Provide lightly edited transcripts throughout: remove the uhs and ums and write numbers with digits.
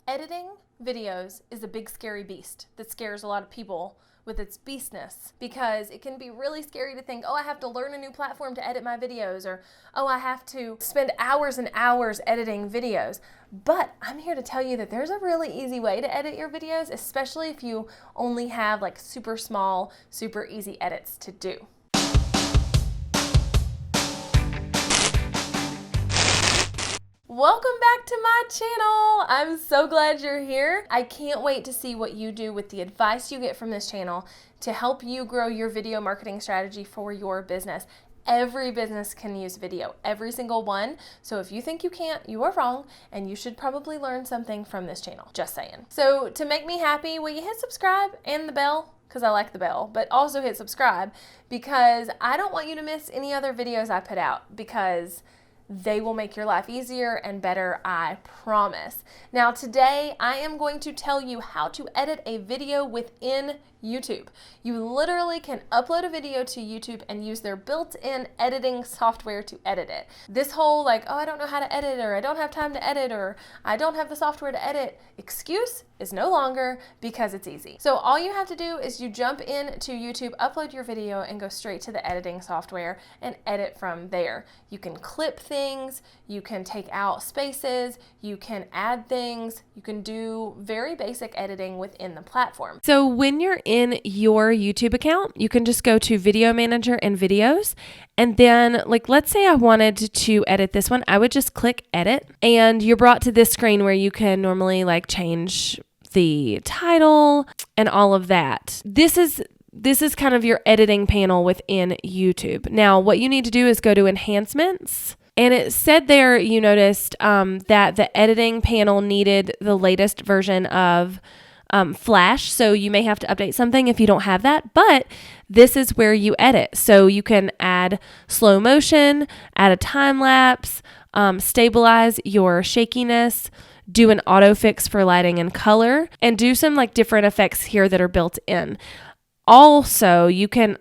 Editing videos is a big scary beast that scares a lot of people with its beastness, because it can be really scary to think, oh, I have to learn a new platform to edit my videos, or oh, I have to spend hours and hours editing videos. But I'm here to tell you that there's a really easy way to edit your videos, especially if you only have like super small, super easy edits to do. Welcome back to my channel. I'm so glad you're here. I can't wait to see what you do with the advice you get from this channel to help you grow your video marketing strategy for your business. Every business can use video, every single one. So if you think you can't, you are wrong, and you should probably learn something from this channel. Just saying. So to make me happy, will you hit subscribe and the bell? Because I like the bell, but also hit subscribe because I don't want you to miss any other videos I put out, because they will make your life easier and better, I promise. Now today I am going to tell you how to edit a video within YouTube. You literally can upload a video to YouTube and use their built-in editing software to edit it. This whole like, oh, I don't know how to edit, or I don't have time to edit, or I don't have the software to edit excuse is no longer, because it's easy. So all you have to do is you jump into YouTube, upload your video, and go straight to the editing software and edit from there. You can clip things, you can take out spaces, you can add things, you can do very basic editing within the platform. So when you're in your YouTube account, you can just go to Video Manager and Videos. And then, like, let's say I wanted to edit this one, I would just click Edit. And you're brought to this screen where you can normally like change the title and all of that. This is kind of your editing panel within YouTube. Now, what you need to do is go to Enhancements. And it said there, you noticed that the editing panel needed the latest version of Flash. So you may have to update something if you don't have that, but this is where you edit. So you can add slow motion, add a time lapse, stabilize your shakiness, do an auto fix for lighting and color, and do some like different effects here that are built in. Also, you can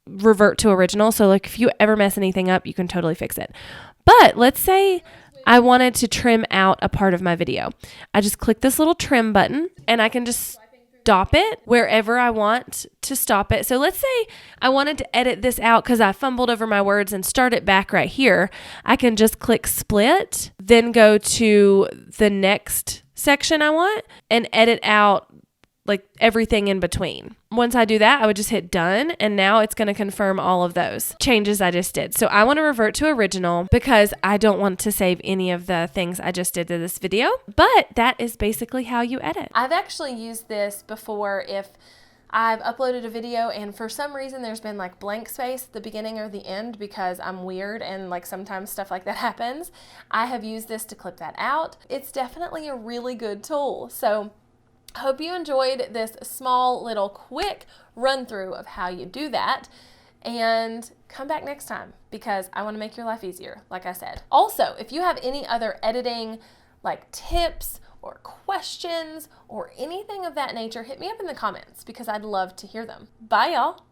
revert to original. So like if you ever mess anything up, you can totally fix it. But let's say I wanted to trim out a part of my video. I just click this little trim button and I can just stop it wherever I want to stop it. So let's say I wanted to edit this out because I fumbled over my words and start it back right here. I can just click split, then go to the next section I want and edit out like everything in between. Once I do that, I would just hit done, and now it's going to confirm all of those changes I just did. So I want to revert to original because I don't want to save any of the things I just did to this video, but that is basically how you edit. I've actually used this before if I've uploaded a video and for some reason there's been like blank space at the beginning or the end because I'm weird and like sometimes stuff like that happens. I have used this to clip that out. It's definitely a really good tool. So hope you enjoyed this small little quick run through of how you do that, and come back next time because I want to make your life easier, like I said. Also, if you have any other editing like tips or questions or anything of that nature, hit me up in the comments because I'd love to hear them. Bye y'all.